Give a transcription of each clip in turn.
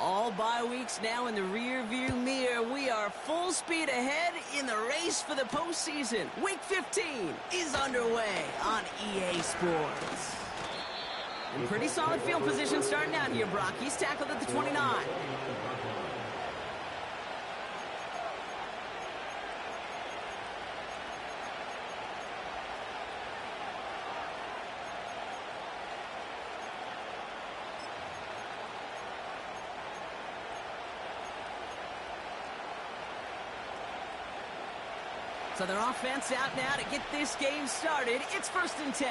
all bye weeks now in the rear-view mirror. We are full speed ahead in the race for the postseason. Week 15 is underway on EA Sports. And pretty solid field position starting out here, Brock. He's tackled at the 29. So their offense out now to get this game started. It's 1st and 10.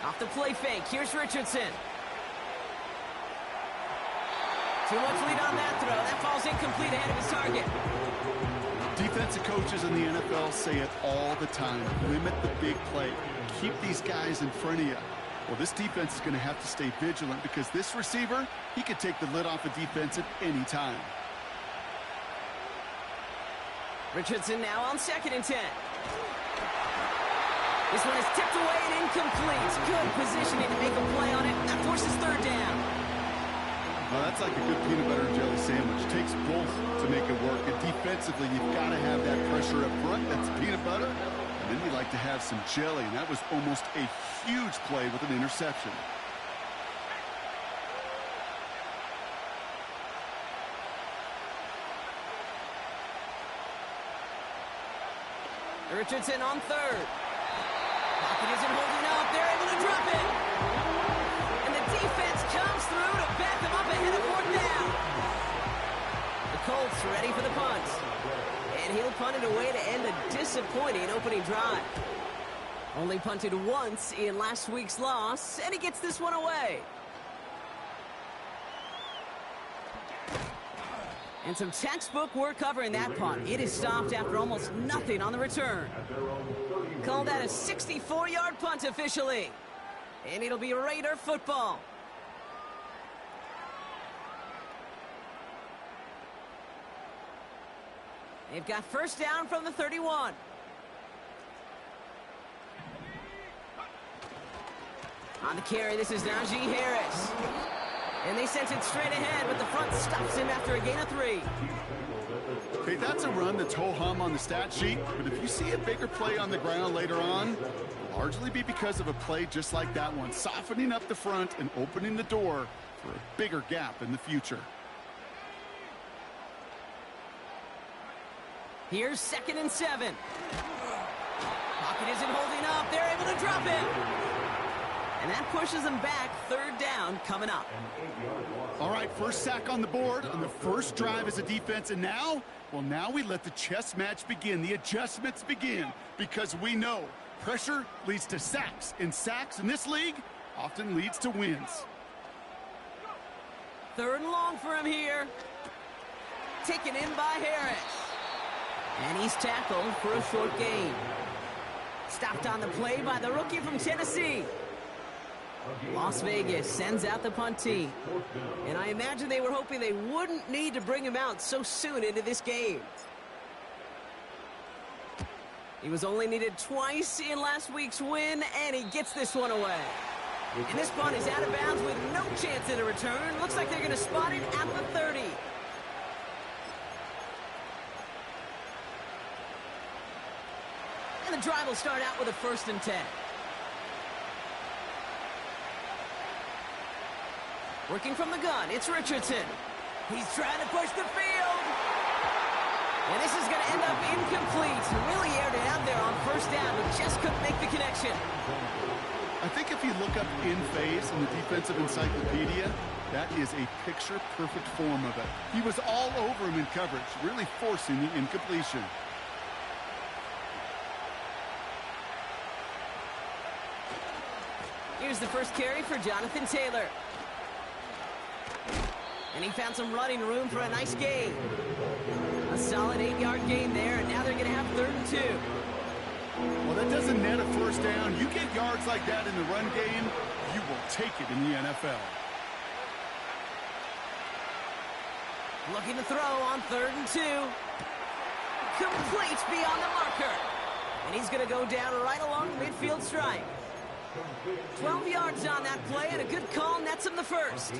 Off the play fake. Here's Richardson. Too much lead on that throw. That falls incomplete ahead of his target. Defensive coaches in the NFL say it all the time. Limit the big play. Keep these guys in front of you. Well, this defense is going to have to stay vigilant because this receiver, he could take the lid off a defense at any time. Richardson now on 2nd and 10. This one is tipped away and incomplete. Good positioning to make a play on it. That forces 3rd down. Well, that's like a good peanut butter and jelly sandwich. It takes both to make it work. And defensively, you've got to have that pressure up front. That's peanut butter. And then you like to have some jelly. And that was almost a huge play with an interception. Richardson on 3rd. Pocket isn't holding up. They're able to drop it. And the defense comes through to back them up ahead of 4th down. The Colts ready for the punt. And he'll punt it away to end a disappointing opening drive. Only punted once in last week's loss, and he gets this one away. And some textbook work covering that punt. It is stopped after almost nothing on the return. Call that a 64-yard punt officially. And it'll be Raider football. They've got 1st down from the 31. On the carry, this is Najee Harris. And they sent it straight ahead, but the front stops him after a gain of 3. Okay, that's a run that's ho-hum on the stat sheet, but if you see a bigger play on the ground later on, it'll largely be because of a play just like that one, softening up the front and opening the door for a bigger gap in the future. Here's 2nd and 7. Pocket isn't holding up. They're able to drop it. And that pushes them back. 3rd down coming up. All right, first sack on the board on the first drive as a defense. And now, well, now we let the chess match begin. The adjustments begin because we know pressure leads to sacks. And sacks in this league often leads to wins. 3rd and long for him here. Taken in by Harris. And he's tackled for a short gain. Stopped on the play by the rookie from Tennessee. Las Vegas sends out the punt team. And I imagine they were hoping they wouldn't need to bring him out so soon into this game. He was only needed twice in last week's win, and he gets this one away. And this punt is out of bounds with no chance at a return. Looks like they're going to spot it at the 30. And the drive will start out with a 1st and 10. Working from the gun, it's Richardson. He's trying to push the field. And this is going to end up incomplete. Really aired it out there on 1st down, but just couldn't make the connection. I think if you look up in phase in the defensive encyclopedia, that is a picture-perfect form of it. He was all over him in coverage, really forcing the incompletion. Here's the first carry for Jonathan Taylor. And he found some running room for a nice gain. A solid 8-yard gain there, and now they're going to have 3rd and 2. Well, that doesn't net a 1st down. You get yards like that in the run game, you will take it in the NFL. Looking to throw on 3rd and 2. Complete beyond the marker. And he's going to go down right along the midfield stripe. 12 yards on that play, and a good call nets him the first.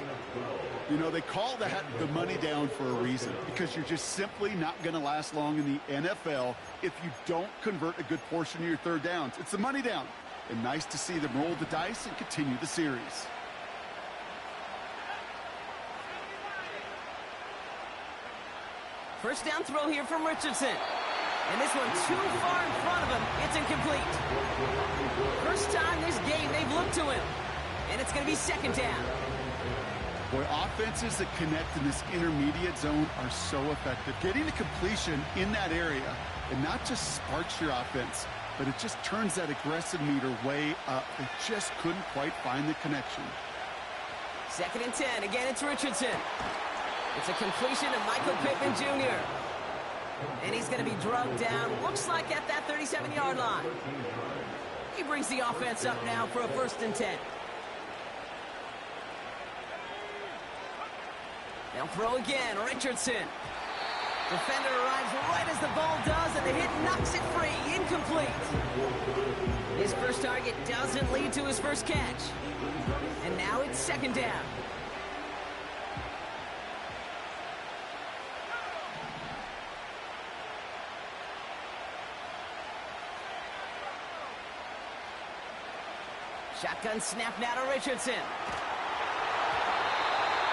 You know, they call that the money down for a reason, because you're just simply not going to last long in the NFL if you don't convert a good portion of your third downs. It's the money down. And nice to see them roll the dice and continue the series. First down throw here from Richardson. And this one too far in front of him. It's incomplete. First time this game they've looked to him. And it's going to be second down. Boy, offenses that connect in this intermediate zone are so effective. Getting the completion in that area, it not just sparks your offense, but it just turns that aggressive meter way up. They just couldn't quite find the connection. Second and 10. Again, it's Richardson. It's a completion to Michael Pittman Jr. And he's going to be drugged down, looks like at that 37-yard line. He brings the offense up now for a first and 10. They'll throw again, Richardson. Defender arrives right as the ball does, and the hit knocks it free, incomplete. His first target doesn't lead to his first catch. And now it's second down. Shotgun snap now to Richardson.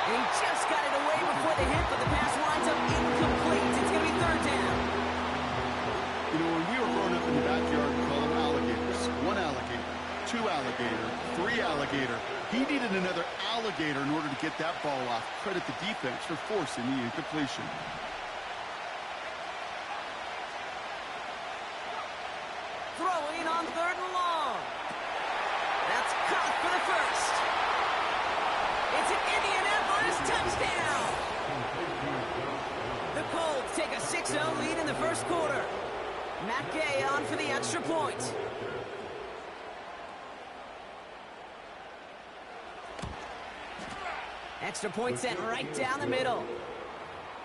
And he just got it away before the hit, but the pass winds up incomplete. It's going to be third down. You know, when we were growing up in the backyard, we call them alligators. One alligator, two alligator, three alligator. He needed another alligator in order to get that ball off. Credit the defense for forcing the incompletion. Throwing on third and long. That's caught for the first. It's an Indianapolis touchdown. The Colts take a 6-0 lead in the first quarter. Matt Gay on for the extra point. Extra point sent right down the middle.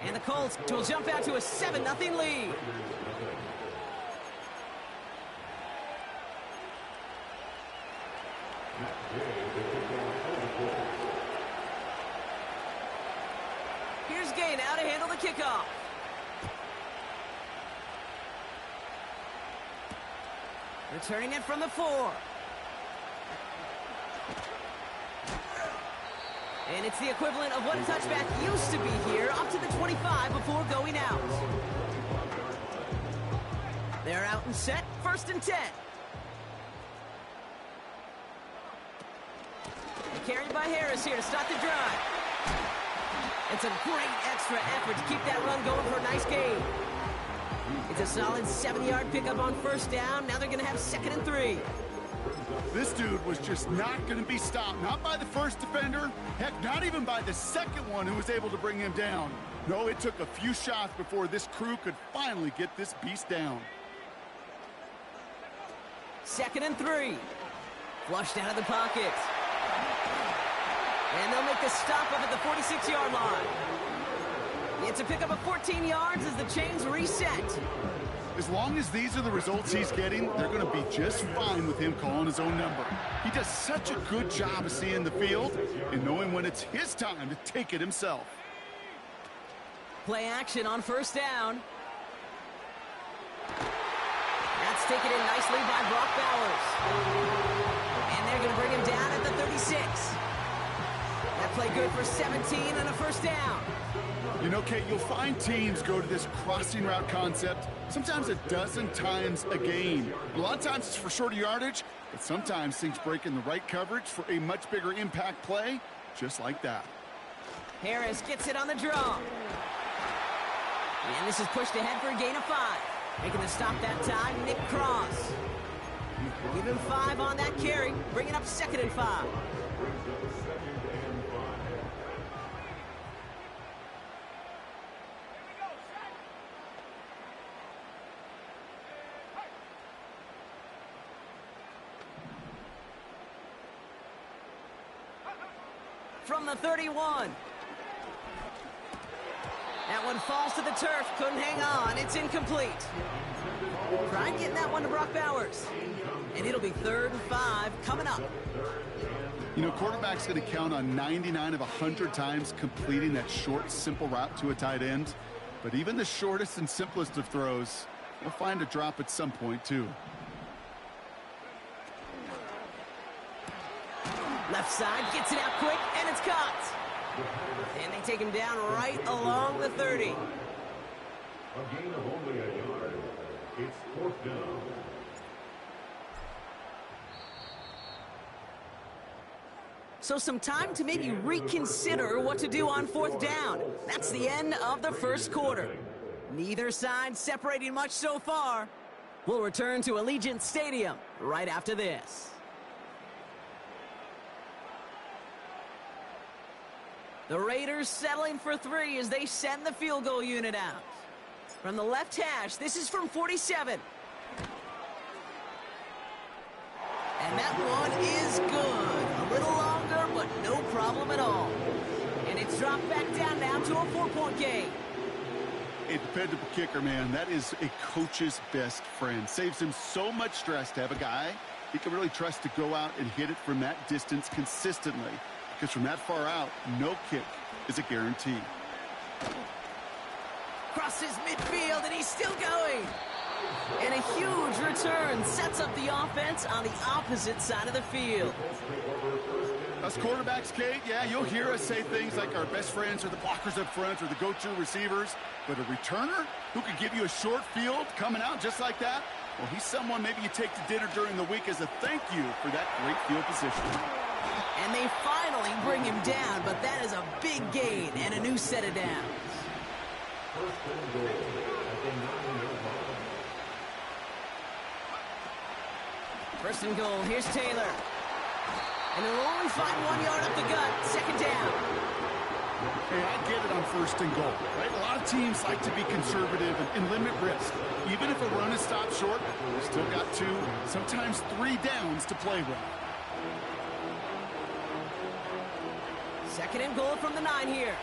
And the Colts will jump out to a 7-0 lead. Here's Gay now to handle the kickoff. Returning it from the 4. And it's the equivalent of what a touchback used to be here, up to the 25 before going out. They're out and set, first and 10. Carried by Harris here to start the drive. It's a great extra effort to keep that run going for a nice gain. It's a solid 7-yard pickup on first down. Now they're going to have second and 3. This dude was just not going to be stopped. Not by the first defender. Heck, not even by the second one who was able to bring him down. No, it took a few shots before this crew could finally get this beast down. Second and 3. Flushed out of the pocket. And they'll make the stop up at the 46-yard line. It's a pickup of 14 yards as the chains reset. As long as these are the results he's getting, they're going to be just fine with him calling his own number. He does such a good job of seeing the field and knowing when it's his time to take it himself. Play action on first down. That's taken in nicely by Brock Bowers. And they're going to bring him down at the 36. That play good for 17 and a first down. You know, Kate, you'll find teams go to this crossing route concept sometimes a dozen times a game. A lot of times it's for shorter yardage, but sometimes things break in the right coverage for a much bigger impact play, just like that. Harris gets it on the draw. And this is pushed ahead for a gain of 5. Making the stop that time, Nick Cross. Give him 5 on that carry, bringing up second and 5. From the 31. That one falls to the turf, couldn't hang on, it's incomplete. Try getting that one to Brock Bowers. And it'll be 3rd and 5 coming up. You know, quarterback's going to count on 99 of 100 times completing that short, simple route to a tight end. But even the shortest and simplest of throws will find a drop at some point, too. Left side, gets it out quick, and it's caught. And they take him down right along the 30. A gain of only a yard. It's 4th down. So some time to maybe reconsider what to do on 4th down. That's the end of the first quarter. Neither side separating much so far. We'll return to Allegiant Stadium right after this. The Raiders settling for 3 as they send the field goal unit out. From the left hash, this is from 47. And that one is good. A little longer, but no problem at all. And it's dropped back down now to a 4-point game. A dependable kicker, man. That is a coach's best friend. Saves him so much stress to have a guy he can really trust to go out and hit it from that distance consistently. Because from that far out, no kick is a guarantee. Crosses midfield, and he's still going. And a huge return sets up the offense on the opposite side of the field. Us quarterbacks, Kate, yeah, you'll hear us say things like our best friends are the blockers up front or the go-to receivers. But a returner who could give you a short field coming out just like that, well, he's someone maybe you take to dinner during the week as a thank you for that great field position. And they finally bring him down, but that is a big gain and a new set of downs. First and goal, here's Taylor. And he'll only find 1 yard up the gut, 2nd down. Hey, I get it on 1st and goal, right? A lot of teams like to be conservative and limit risk. Even if a run is stopped short, we've still got 2, sometimes 3 downs to play with. 2nd and goal from the 9 here.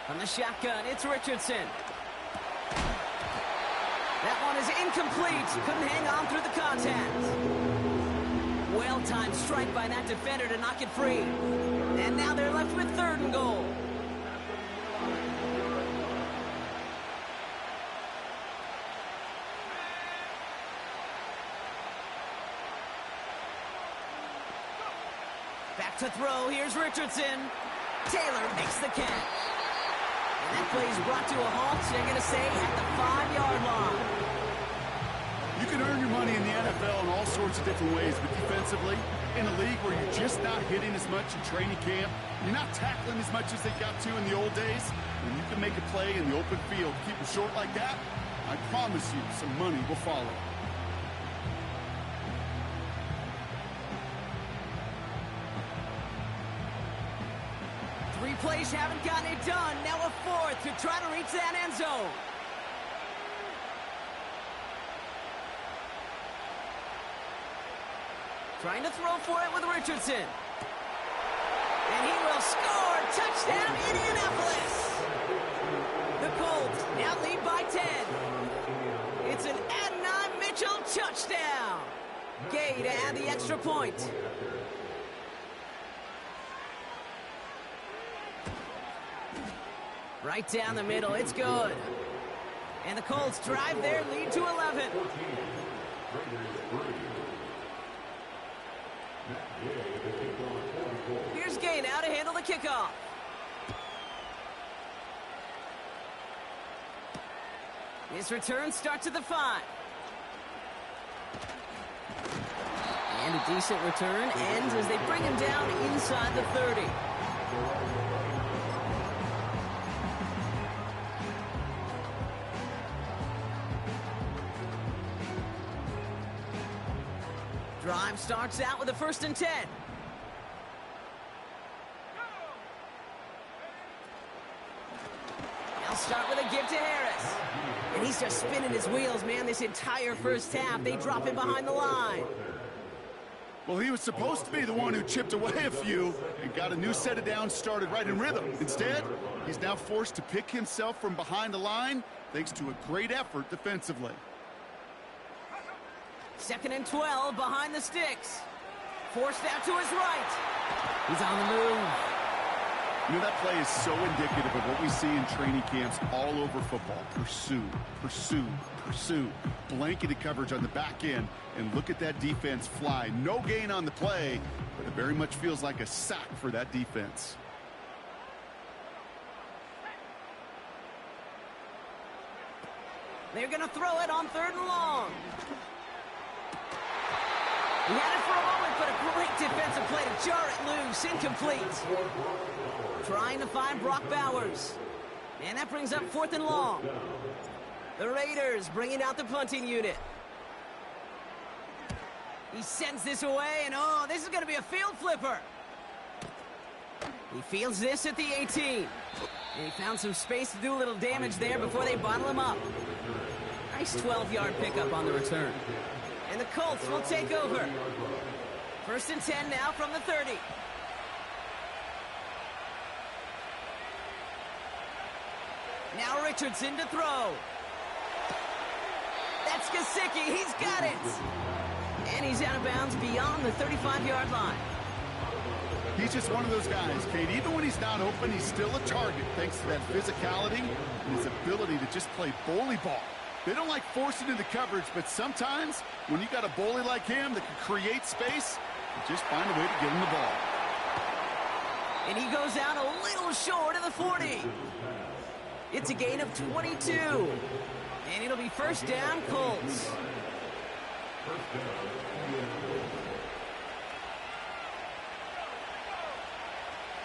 From the shotgun, it's Richardson. That one is incomplete. Couldn't hang on through the contact. Well-timed strike by that defender to knock it free. And now they're left with 3rd and goal. Back to throw. Here's Richardson. Taylor makes the catch. And that play is brought to a halt, so they're going to say at the 5-yard line. You can earn your money in the NFL in all sorts of different ways, but defensively, in a league where you're just not hitting as much in training camp, you're not tackling as much as they got to in the old days, when you can make a play in the open field, keep it short like that, I promise you some money will follow. Three plays haven't gotten it done. Now a 4th to try to reach that end zone. Trying to throw for it with Richardson. And he will score. Touchdown, Indianapolis. The Colts now lead by 10. It's an Adonai Mitchell touchdown. Gay to add the extra point. Right down the middle, it's good. And the Colts drive their lead to 11. Here's Gay now to handle the kickoff. His return starts at the 5. And a decent return ends as they bring him down inside the 30. Drive starts out with a 1st and 10. They'll start with a give to Harris. And he's just spinning his wheels, man, this entire first half. They drop him behind the line. Well, he was supposed to be the one who chipped away a few and got a new set of downs started right in rhythm. Instead, he's now forced to pick himself from behind the line thanks to a great effort defensively. 2nd and 12 behind the sticks. Forced out to his right. He's on the move. You know, that play is so indicative of what we see in training camps all over football. Pursue, pursue, pursue. Blanketed coverage on the back end, and look at that defense fly. No gain on the play, but it very much feels like a sack for that defense. They're going to throw it on 3rd and long. He had it for a moment, but a great defensive play to jar it loose. Incomplete. Trying to find Brock Bowers. And that brings up 4th and long. The Raiders bringing out the punting unit. He sends this away, and oh, this is going to be a field flipper. He fields this at the 18. And he found some space to do a little damage there before they bottle him up. Nice 12-yard pickup on the return. And the Colts will take over. 1st and 10 now from the 30. Now Richardson to throw. That's Gesicki. He's got it. And he's out of bounds beyond the 35-yard line. He's just one of those guys, Kate. Even when he's not open, he's still a target thanks to that physicality and his ability to just play bully ball. They don't like forcing into coverage, but sometimes when you got a bully like him that can create space, you just find a way to get him the ball. And he goes out a little short of the 40. It's a gain of 22. And it'll be 1st down, Colts.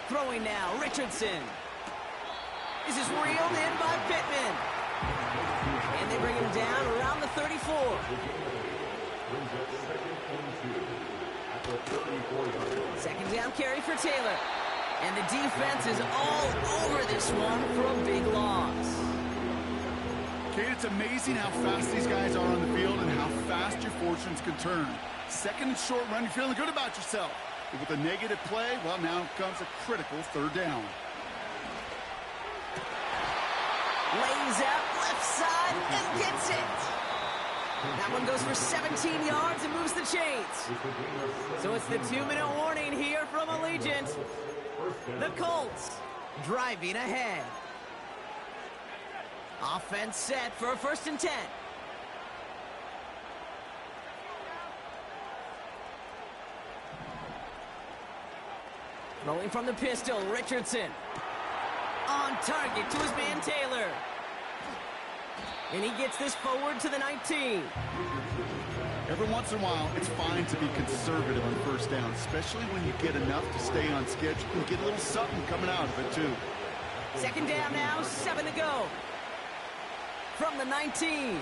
Throwing now, Richardson. This is reeled in by Pittman. And they bring him down around the 34. 2nd down carry for Taylor. And the defense is all over this one for a big loss. Kate, it's amazing how fast these guys are on the field and how fast your fortunes can turn. 2nd and short run, you're feeling good about yourself. But with a negative play, well, now comes a critical 3rd down. Lays out left side and gets it. That one goes for 17 yards and moves the chains. So it's the 2-minute warning here from Allegiant. The Colts driving ahead. Offense set for a 1st and 10. Rolling from the pistol, Richardson. On target to his man Taylor. And he gets this forward to the 19. Every once in a while, it's fine to be conservative on 1st down, especially when you get enough to stay on schedule and get a little something coming out of it, too. 2nd down now, 7 to go. From the 19.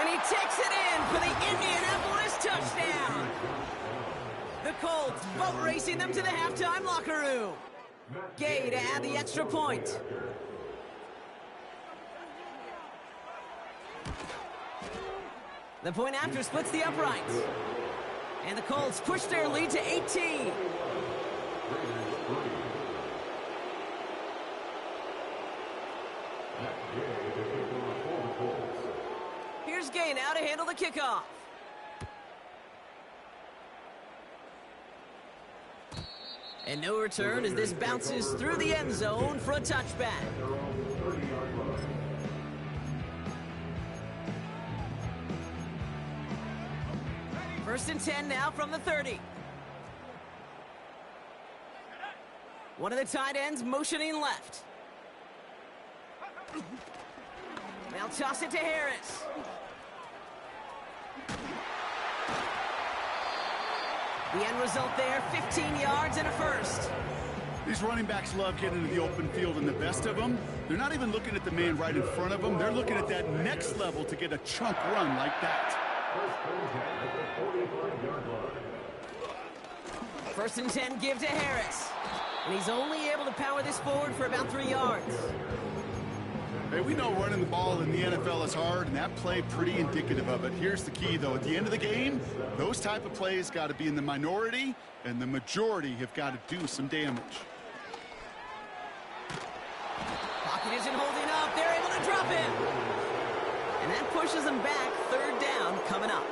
And he takes it in for the Indianapolis touchdown. The Colts boat racing them to the halftime locker room. Gay to add the extra point. The point after splits the uprights. And the Colts push their lead to 18. Here's Gay now to handle the kickoff. And no return as this bounces through the end zone for a touchback. First and 10 now from the 30. One of the tight ends motioning left. They'll toss it to Harris. The end result there, 15 yards and a first. These running backs love getting into the open field, and the best of them, they're not even looking at the man right in front of them. They're looking at that next level to get a chunk run like that. First and 10 give to Harris. And he's only able to power this forward for about 3 yards. Hey, we know running the ball in the NFL is hard, and that play pretty indicative of it. Here's the key, though. At the end of the game, those type of plays got to be in the minority, and the majority have got to do some damage. Pocket isn't holding up. They're able to drop it. And that pushes them back. Third down coming up.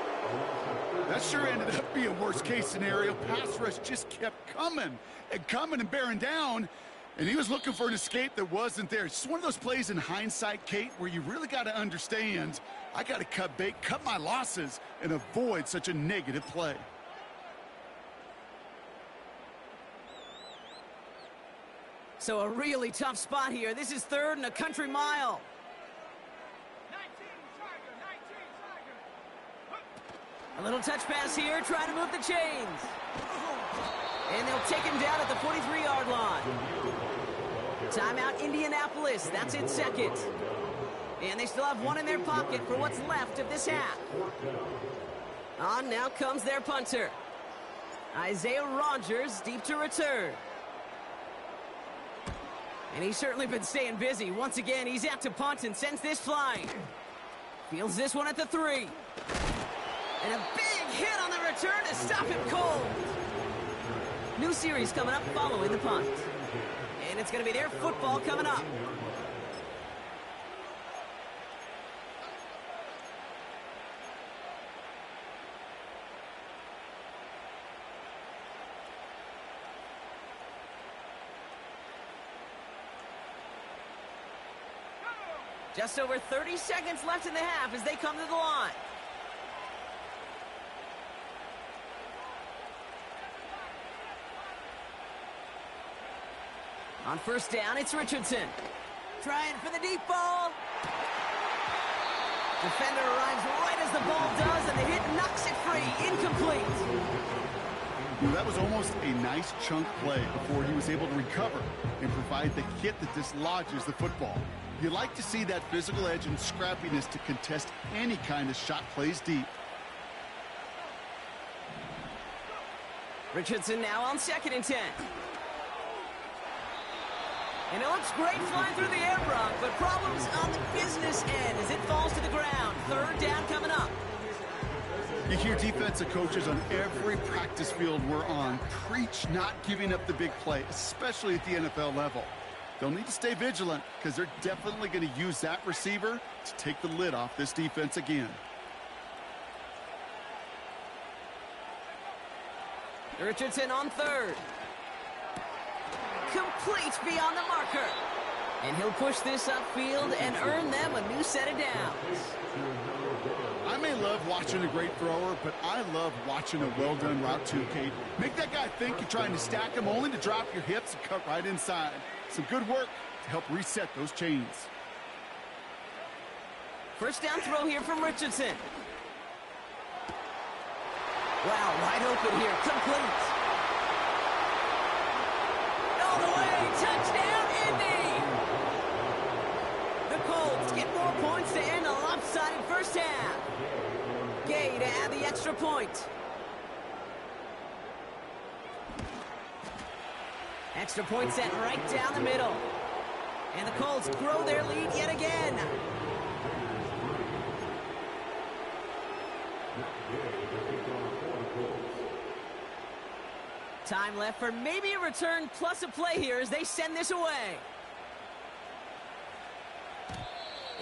That sure ended up being a worst-case scenario. Pass rush just kept coming and bearing down, and he was looking for an escape that wasn't there. It's just one of those plays in hindsight, Kate, where you really got to understand, I got to cut bait, cut my losses, and avoid such a negative play. So a really tough spot here. This is third and a country mile. A little touch pass here, trying to move the chains. And they'll take him down at the 43-yard line. Timeout, Indianapolis. That's its second. And they still have one in their pocket for what's left of this half. On now comes their punter. Isaiah Rodgers, deep to return. And he's certainly been staying busy. Once again, he's out to punt and sends this flying. Fields this one at the 3. And a big hit on the return to stop him cold. New series coming up following the punt. And it's going to be their football coming up. Just over 30 seconds left in the half as they come to the line. On first down, it's Richardson. Trying for the deep ball. Defender arrives right as the ball does, and the hit knocks it free. Incomplete. Well, that was almost a nice chunk play before he was able to recover and provide the hit that dislodges the football. You like to see that physical edge and scrappiness to contest any kind of shot plays deep. Richardson now on 2nd and 10. And it looks great flying through the air, Brock, but problems on the business end as it falls to the ground. Third down coming up. You hear defensive coaches on every practice field we're on preach not giving up the big play, especially at the NFL level. They'll need to stay vigilant because they're definitely going to use that receiver to take the lid off this defense again. Richardson on 3rd. Complete beyond the marker. And he'll push this upfield and earn them a new set of downs. I may love watching a great thrower, but I love watching a well-done route too, Kate. Make that guy think you're trying to stack him only to drop your hips and cut right inside. Some good work to help reset those chains. First down throw here from Richardson. Wow, wide open here. Complete. All the way. Touchdown, Indy. The Colts get more points to end a lopsided first half. Gay to add the extra point. Extra point set right down the middle. And the Colts grow their lead yet again. Time left for maybe a return plus a play here as they send this away.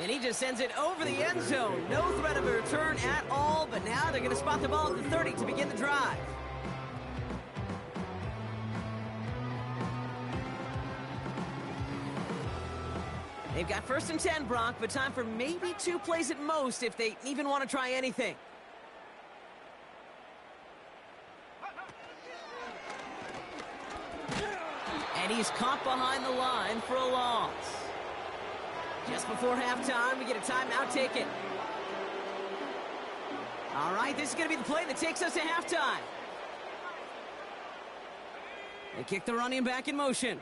And he just sends it over the end zone. No threat of a return at all, but now they're going to spot the ball at the 30 to begin the drive. They've got 1st and 10, Brock, but time for maybe 2 plays at most if they even want to try anything. And he's caught behind the line for a loss. Just before halftime, we get a timeout taken. All right, this is going to be the play that takes us to halftime. They kick the running back in motion.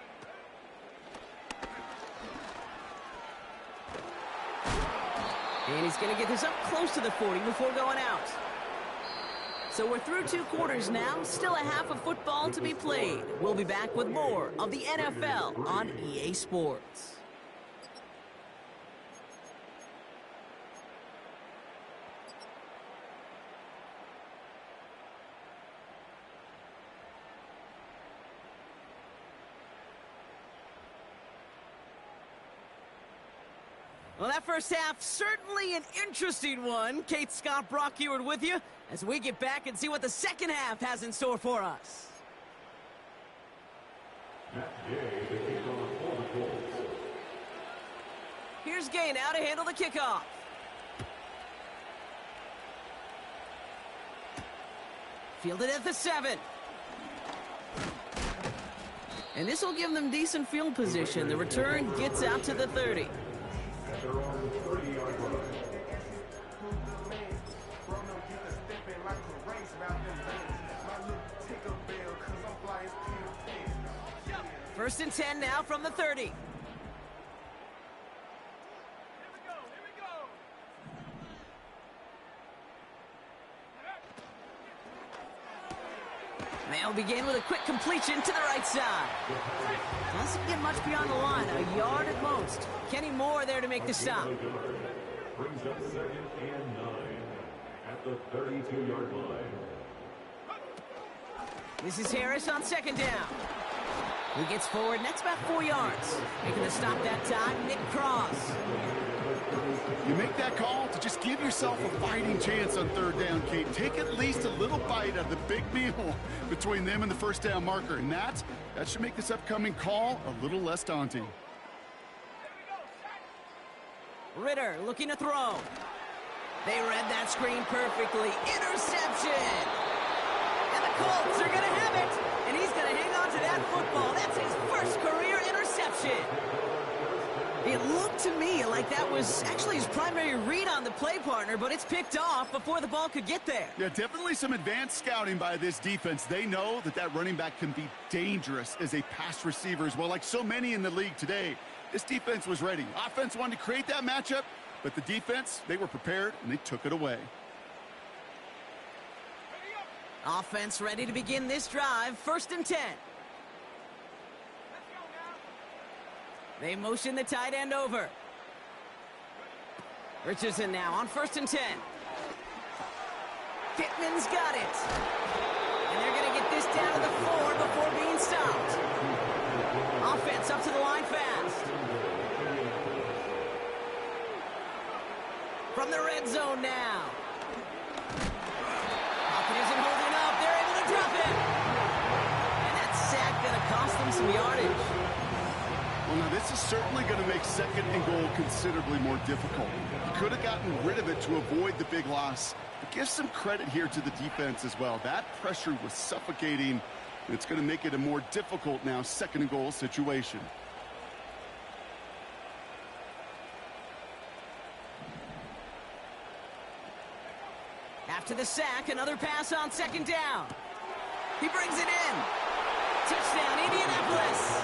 And he's going to get this up close to the 40 before going out. So we're through 2 quarters now. Still a half of football to be played. We'll be back with more of the NFL on EA Sports. Well, that first half, certainly an interesting one. Kate Scott, Brock Ewart with you as we get back and see what the second half has in store for us. Here's Gay now to handle the kickoff. Fielded at the 7. And this will give them decent field position. The return gets out to the 30. First and 10 now from the 30. They'll begin with a quick completion to the right side. Doesn't get much beyond the line, a yard at most. Kenny Moore there to make the stop. Brings up 2nd and 9 at the 32-yard line. This is Harris on 2nd down. He gets forward, and that's about 4 yards. Making the stop that time, Nick Cross. You make that call to just give yourself a fighting chance on 3rd down, Kate. Take at least a little bite of the big meal between them and the 1st down marker. And that should make this upcoming call a little less daunting. Ritter looking to throw. They read that screen perfectly. Interception! And the Colts are going to have it. And he's going to hang on to that football. That's his first career interception. It looked to me like that was actually his primary read on the play partner, but it's picked off before the ball could get there. Yeah, definitely some advanced scouting by this defense. They know that running back can be dangerous as a pass receiver as well, like so many in the league today. This defense was ready. Offense wanted to create that matchup, but the defense, they were prepared, and they took it away. Offense ready to begin this drive. 1st and 10. They motion the tight end over. Richardson now on 1st and 10. Pittman's got it. And they're going to get this down to the 4 before being stopped. Offense up to the line fast. From the red zone now. Hopkins isn't holding up. They're able to drop it. And that sack going to cost them some yardage. Well, now this is certainly going to make 2nd and goal considerably more difficult. He could have gotten rid of it to avoid the big loss. But give some credit here to the defense as well. That pressure was suffocating. And it's going to make it a more difficult now 2nd and goal situation. After the sack, another pass on 2nd down. He brings it in. Touchdown, Indianapolis.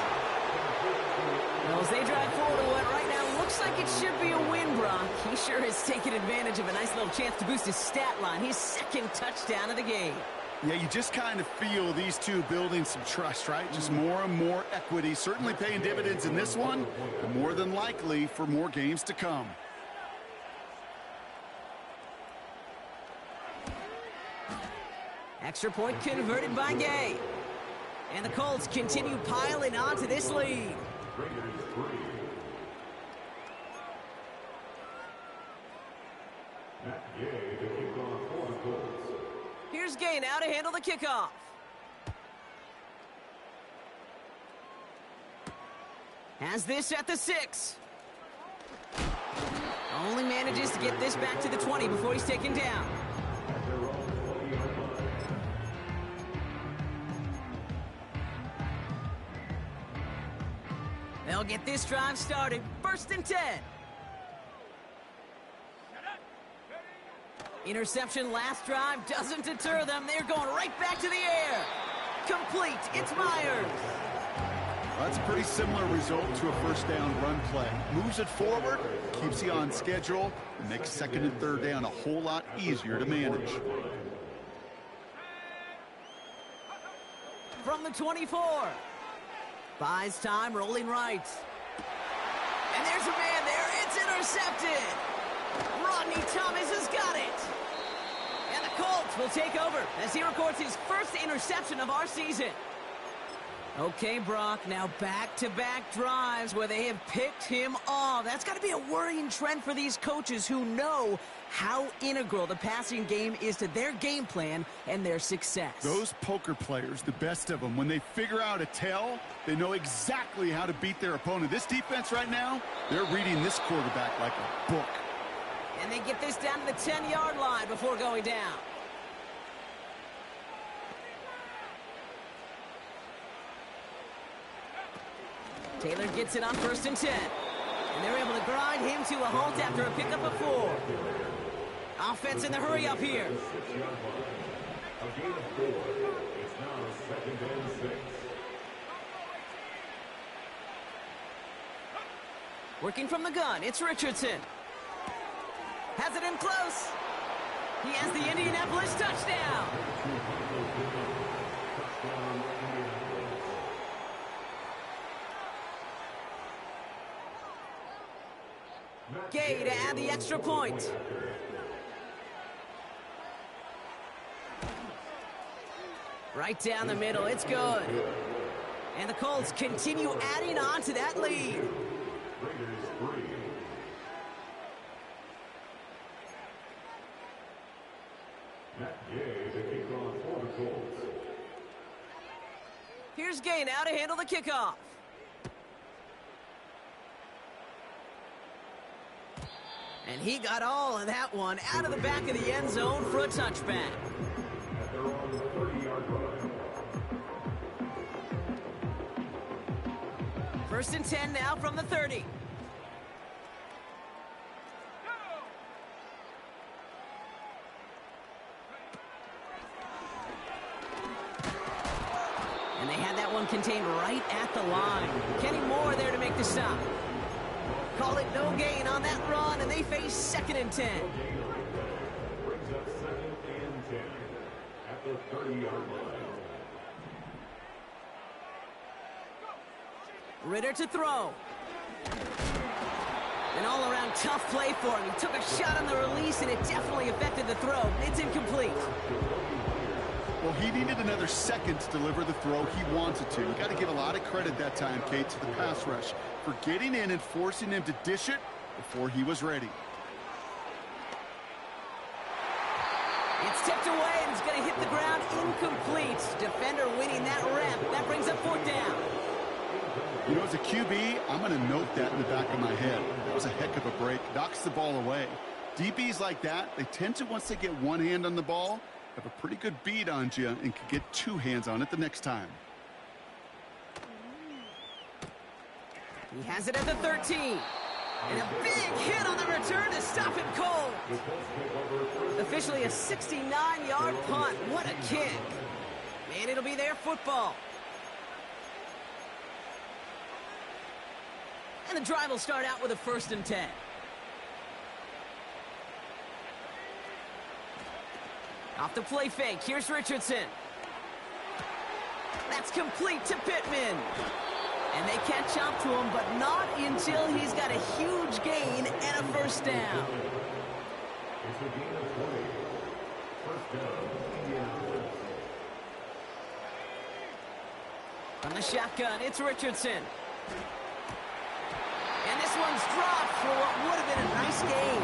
Well, as they drive forward to what right now looks like it should be a win, Brock. He sure has taken advantage of a nice little chance to boost his stat line. His 2nd touchdown of the game. Yeah, you just kind of feel these two building some trust, right? Just more and more equity. Certainly paying dividends in this one, but more than likely for more games to come. Extra point converted by Gay. And the Colts continue piling on to this lead. Here's Gay now to handle the kickoff. Has this at the 6. Only manages to get this back to the 20 before he's taken down. They'll get this drive started. 1st and 10. Interception last drive doesn't deter them. They're going right back to the air. Complete. It's Myers. Well, that's a pretty similar result to a 1st down run play. Moves it forward, keeps you on schedule, and makes 2nd and 3rd down a whole lot easier to manage. From the 24. Buys time, rolling right. And there's a man there. It's intercepted. Rodney Thomas has got it. And the Colts will take over as he records his 1st interception of our season. Okay, Brock, now back-to-back drives where they have picked him off. That's got to be a worrying trend for these coaches who know how integral the passing game is to their game plan and their success. Those poker players, the best of them, when they figure out a tell, they know exactly how to beat their opponent. This defense right now, they're reading this quarterback like a book. And they get this down to the 10-yard line before going down. Taylor gets it on 1st and 10. And they're able to grind him to a halt after a pickup of 4. Offense in the hurry up here. A gain of 4. It's now 2nd and 6. Working from the gun, it's Richardson. Has it in close. He has the Indianapolis touchdown. Gay to add the extra point. Right down the middle, it's good. And the Colts continue adding on to that lead. Raiders 3. Matt Gay to kick off for the Colts. Here's Gay now to handle the kickoff. And he got all of that one out of the back of the end zone for a touchback. At their own 30-yard line. 1st and 10 now from the 30. And they had that one contained right at the line. Kenny Moore there to make the stop. Call it no gain on that run, and they face 2nd and 10. Brings up 2nd and 10 at the 30-yard line. Ritter to throw. An all-around tough play for him. He took a shot on the release, and it definitely affected the throw. It's incomplete. Well, he needed another second to deliver the throw he wanted to. You got to give a lot of credit that time, Kate, to the pass rush for getting in and forcing him to dish it before he was ready. It's tipped away, and it's going to hit the ground incomplete. Defender winning that rep. That brings up 4th down. You know, as a QB, I'm going to note that in the back of my head. That was a heck of a break. Knocks the ball away. DBs like that, they tend to, once they get one hand on the ball, have a pretty good beat on you and can get 2 hands on it the next time. He has it at the 13. And a big hit on the return to stop him cold. Officially a 69-yard punt. What a kick. And it'll be their football. And the drive will start out with a 1st and 10. Off the play fake, here's Richardson. That's complete to Pittman. And they catch up to him, but not until he's got a huge gain and a 1st down. It's a gain of 20. 1st down, Indianapolis. From the shotgun, it's Richardson. And this one's dropped for what would have been a nice gain.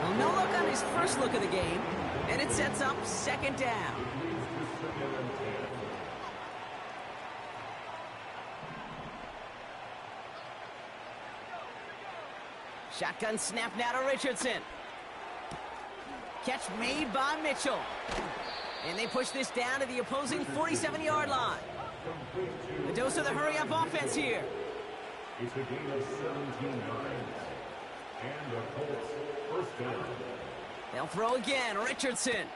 Well, no look on his first look of the game, and it sets up 2nd down. Shotgun snap now to Richardson. Catch made by Mitchell. And they push this down to the opposing 47-yard line. The dose of the hurry-up offense here. It's a gain of 17 yards. And the Colts 1st down. They'll throw again. Richardson.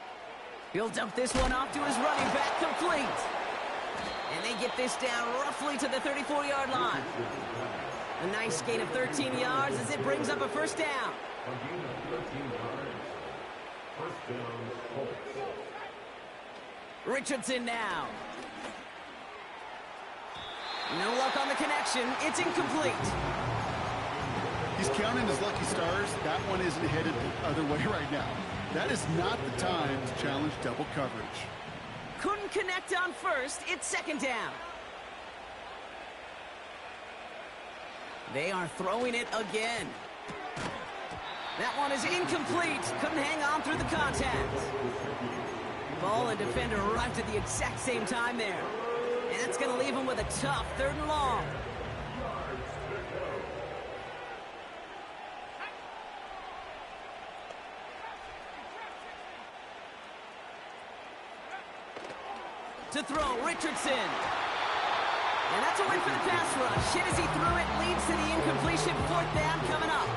He'll dump this one off to his running back, complete. And they get this down roughly to the 34-yard line. A nice gain of 13 yards as it brings up a 1st down. A gain of 13 yards. 1st down, Colts. Richardson now. No luck on the connection. It's incomplete. He's counting his lucky stars. That one isn't headed the other way right now. That is not the time to challenge double coverage. couldn't connect on first. It's second down. They are throwing it again. That one is incomplete. Couldn't hang on through the contact. Ball and defender arrived at the exact same time there. And that's going to leave him with a tough 3rd and long. To throw, Richardson. And that's a win for the pass rush. Hit as he threw it, leads to the incompletion. 4th down coming up.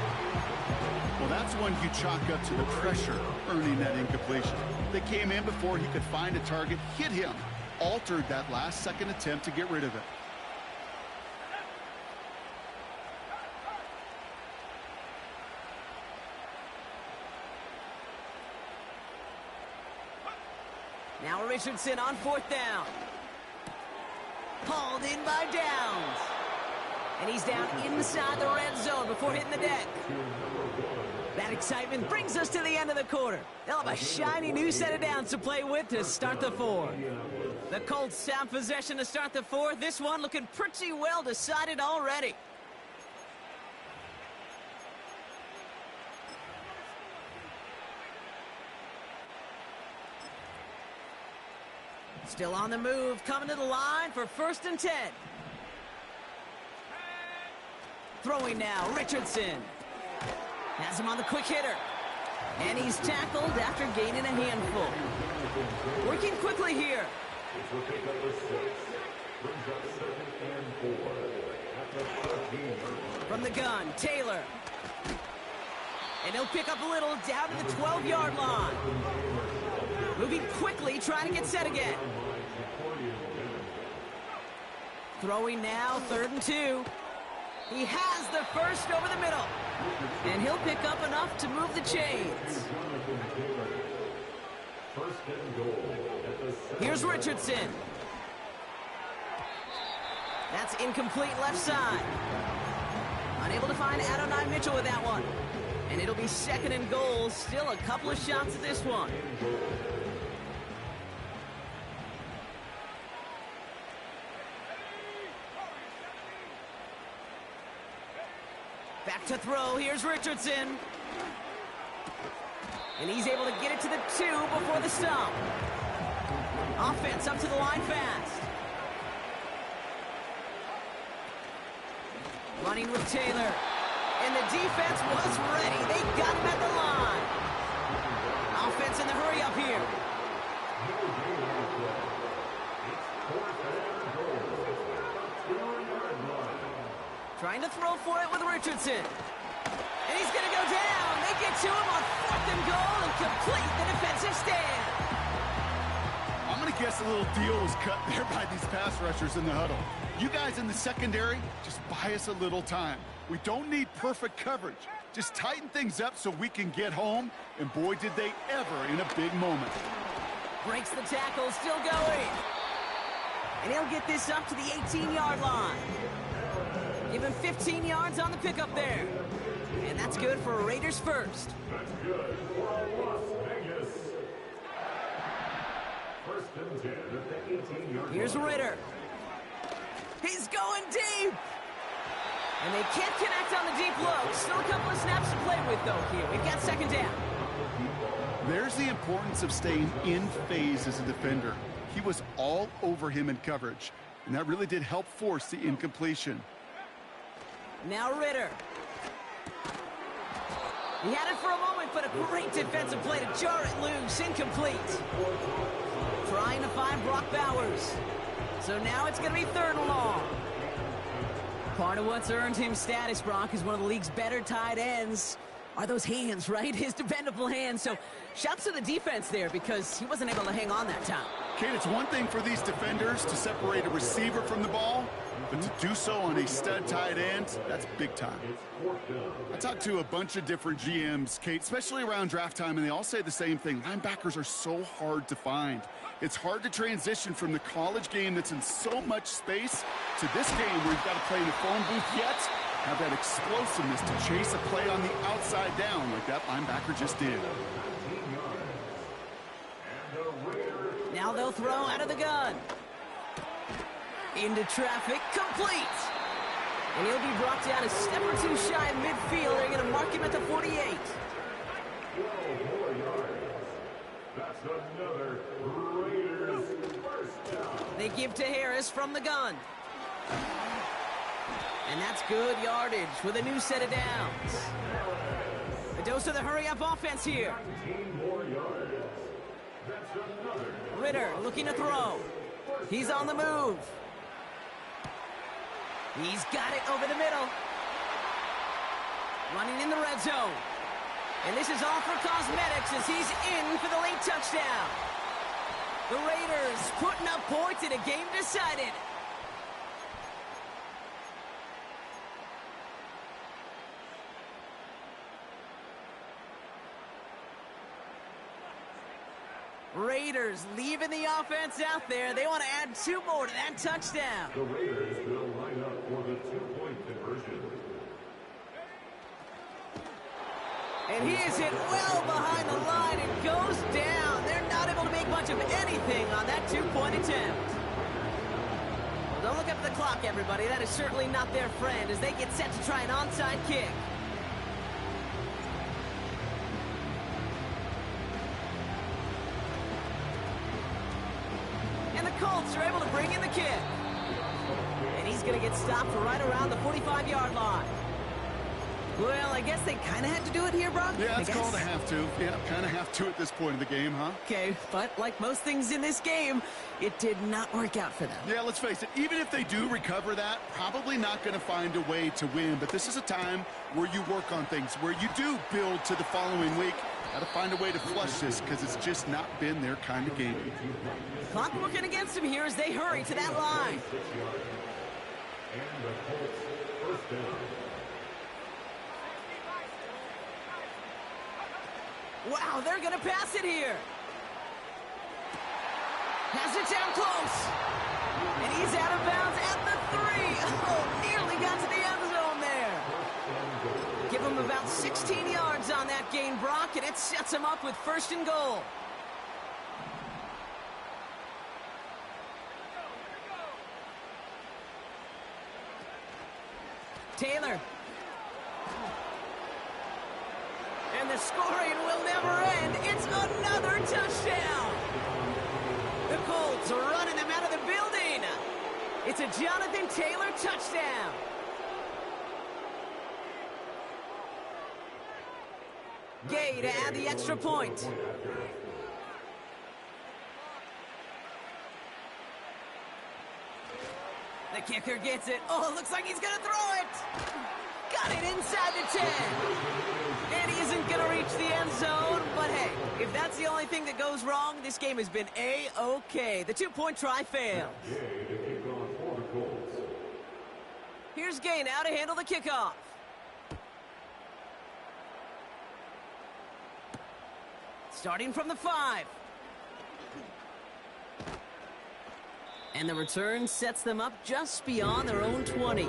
Well, that's one you chalk up to the pressure earning that incompletion. They came in before he could find a target, hit him, altered that last-second attempt to get rid of it. Now Richardson on 4th down. Hauled in by Downs. And he's down inside the red zone before hitting the deck. That excitement brings us to the end of the quarter. They'll have a shiny new set of downs to play with to start the 4th. The Colts have possession to start the 4th. This one looking pretty well decided already. Still on the move, coming to the line for 1st and 10. Throwing now, Richardson. Has him on the quick hitter. And he's tackled after gaining a handful. Working quickly here. From the gun, Taylor. And he'll pick up a little down to the 12-yard line. Moving quickly, trying to get set again. Throwing now, 3rd and 2. He has the first over the middle. And he'll pick up enough to move the chains. Here's Richardson. That's incomplete left side. Unable to find Adonai Mitchell with that one. And it'll be 2nd and goal. Still a couple of shots at this one. Back to throw. Here's Richardson. And he's able to get it to the 2 before the stop. Offense up to the line fast. Running with Taylor. And the defense was ready. They got him at the line. Offense in the hurry up here. Trying to throw for it with Richardson. And he's going to go down. They get to him on 4th and goal and complete the defensive stand. I'm going to guess a little deal was cut there by these pass rushers in the huddle. You guys in the secondary, just buy us a little time. We don't need perfect coverage. Just tighten things up so we can get home. And boy, did they ever in a big moment. Breaks the tackle, still going. And he'll get this up to the 18-yard line. Give him 15 yards on the pickup there. And that's good for Raiders first. That's good for Las Vegas. 1st and 10 at the 18-yard line. Here's Ritter. He's going deep. And they can't connect on the deep look. Still a couple of snaps to play with, though, here. We've got 2nd down. There's the importance of staying in phase as a defender. He was all over him in coverage, and that really did help force the incompletion. Now Ritter. He had it for a moment, but a great defensive play to jar it loose. Incomplete. Trying to find Brock Bowers. So now it's going to be 3rd and long. Part of what's earned him status, Brock, is one of the league's better tight ends. Are those hands, right? His dependable hands. So shouts to the defense there because he wasn't able to hang on that time. Kate, it's one thing for these defenders to separate a receiver from the ball, but to do so on a stud tight end, that's big time. I talked to a bunch of different GMs, Kate, especially around draft time, and they all say the same thing. Linebackers are so hard to find. It's hard to transition from the college game that's in so much space to this game where you've got to play in the phone booth yet, have that explosiveness to chase a play on the outside down like that linebacker just did. Now Now they'll throw out of the gun. Into traffic, complete. And he'll be brought down a step or two shy of midfield. They're going to mark him at the 48. 12 more yards. That's another Raiders first down. They give to Harris from the gun. And that's good yardage with a new set of downs. A dose of the hurry-up offense here. 15 more yards. That's another. Ritter looking to throw. He's on the move. He's got it over the middle. Running in the red zone. And this is all for cosmetics as he's in for the late touchdown. The Raiders putting up points in a game decided. Raiders leaving the offense out there. They want to add 2 more to that touchdown. The Raiders will line up for the 2-point conversion. And he is hit well behind the line and goes down. They're not able to make much of anything on that 2-point attempt. Well, don't look up at the clock, everybody. That is certainly not their friend as they get set to try an onside kick. And the Colts are able to bring in the kick. And he's going to get stopped right around the 45-yard line. Well, I guess they kind of had to do it here, Brock. Yeah, it's called a have to. Yeah, kind of have to at this point in the game, huh? Okay, but like most things in this game, it did not work out for them. Yeah, let's face it, even if they do recover that, probably not going to find a way to win. But this is a time where you work on things, where you do build to the following week. Got to find a way to flush this because it's just not been their kind of game. Clock working against them here as they hurry to that line. And the Colts first down. Wow, they're going to pass it here. Has it down close. And he's out of bounds at the 3. Oh, nearly got to the end zone there. Give him about 16 yards on that gain, Brock, and it sets him up with 1st and goal. Taylor. And the scoring will never end. It's another touchdown. The Colts are running them out of the building. It's a Jonathan Taylor touchdown. Gay to add the extra point. The kicker gets it. Oh, it looks like he's going to throw it. Got it inside the 10. And he isn't going to reach the end zone. But hey, if that's the only thing that goes wrong, this game has been A-OK. The 2-point try failed. Here's Gay now to handle the kickoff. Starting from the 5. And the return sets them up just beyond their own 20.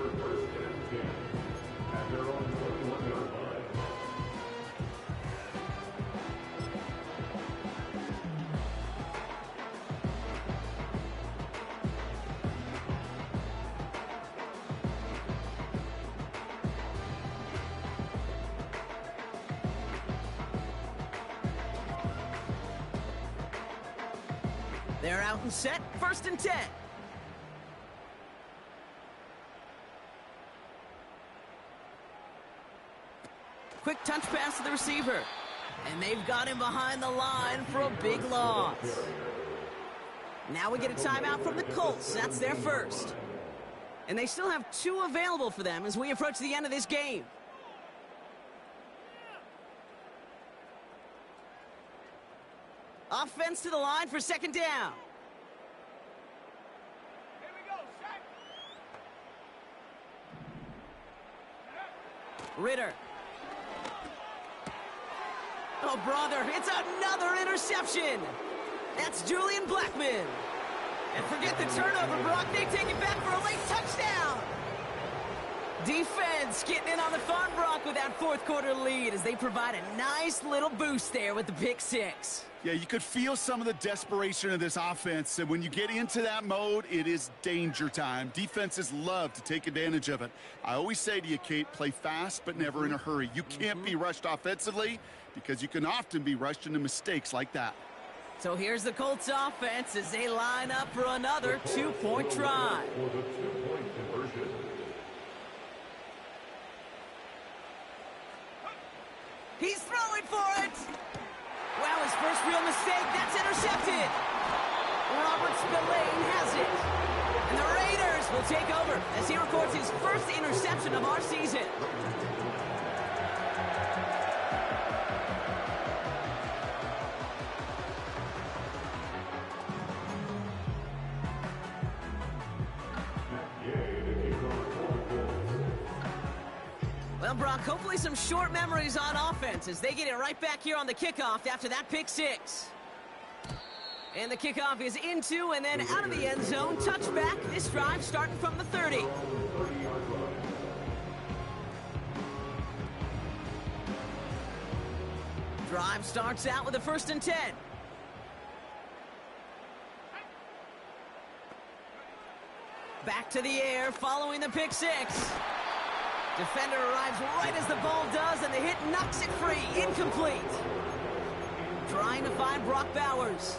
They're out and set, 1st and 10. Quick touch pass to the receiver. And they've got him behind the line for a big loss. Now we get a timeout from the Colts. That's their first. And they still have 2 available for them as we approach the end of this game. Offense to the line for 2nd down. Here we go, set. Ritter. Oh, brother, it's another interception. That's Julian Blackman. And forget the turnover, Brock. They take it back for a late touchdown. Defense getting in on the fun, Brock, with that fourth quarter lead as they provide a nice little boost there with the pick six. Yeah, you could feel some of the desperation of this offense, and when you get into that mode, it is danger time. Defenses love to take advantage of it. I always say to you, Kate, play fast but never in a hurry. You can't be rushed offensively because you can often be rushed into mistakes like that. So here's the Colts offense as they line up for another two-point try. For the two-point conversion. He's throwing for it. Wow, his first real mistake. That's intercepted. Robert Spillane has it. And the Raiders will take over as he records his first interception of our season. Well, Brock, hopefully some short memories on offense as they get it right back here on the kickoff after that pick six. And the kickoff is into and then out of the end zone. Touchback. This drive starting from the 30. Drive starts out with a 1st and 10. Back to the air following the pick six. Defender arrives right as the ball does, and the hit knocks it free. Incomplete. Trying to find Brock Bowers.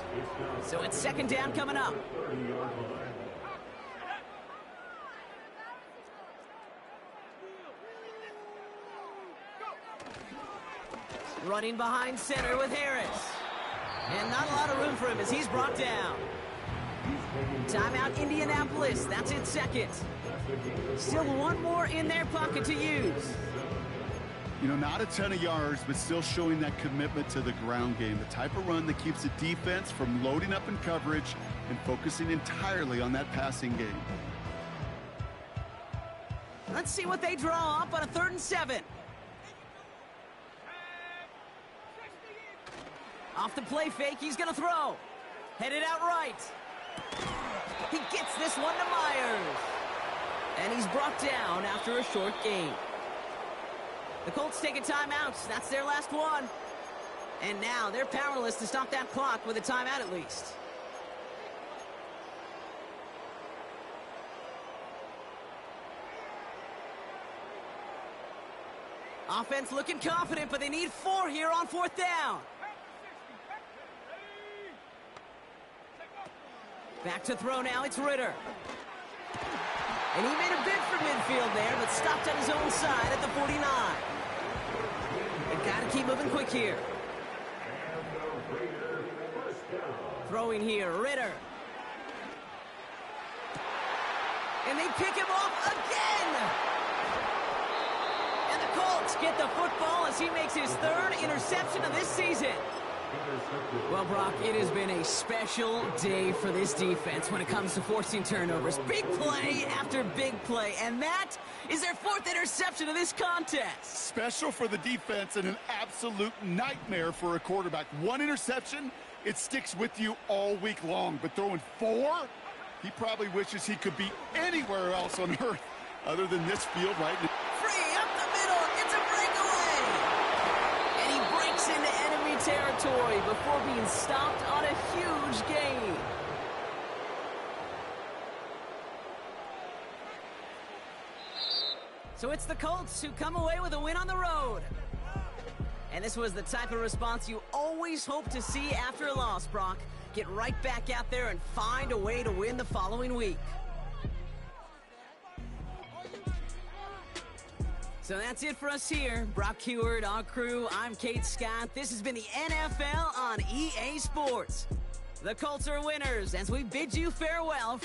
So it's 2nd down coming up. Running behind center with Harris. And not a lot of room for him as he's brought down. Timeout Indianapolis. That's its 2nd. Still one more in their pocket to use. You know, not a ton of yards, but still showing that commitment to the ground game. The type of run that keeps the defense from loading up in coverage and focusing entirely on that passing game. Let's see what they draw up on a 3rd and 7. Off the play fake, he's going to throw. Headed out right. He gets this one to Myers. And he's brought down after a short gain. The Colts take a timeout. That's their last one. And now they're powerless to stop that clock with a timeout at least. Offense looking confident, but they need 4 here on 4th down. Back to throw now. It's Ritter. And he made a bid for midfield there, but stopped on his own side at the 49. They've got to keep moving quick here. Throwing here, Ritter. And they pick him off again! And the Colts get the football as he makes his 3rd interception of this season. Well, Brock, it has been a special day for this defense when it comes to forcing turnovers. Big play after big play, and that is their 4th interception of this contest. Special for the defense and an absolute nightmare for a quarterback. 1 interception, it sticks with you all week long, but throwing 4, he probably wishes he could be anywhere else on earth other than this field right now. Free up the middle, it's a breakaway! And he breaks into enemy territory before being stopped on a huge gain. So it's the Colts who come away with a win on the road. And this was the type of response you always hope to see after a loss, Brock. Get right back out there and find a way to win the following week. So that's it for us here. Brock Heward, our crew, I'm Kate Scott. This has been the NFL on EA Sports. The Colts are winners as we bid you farewell.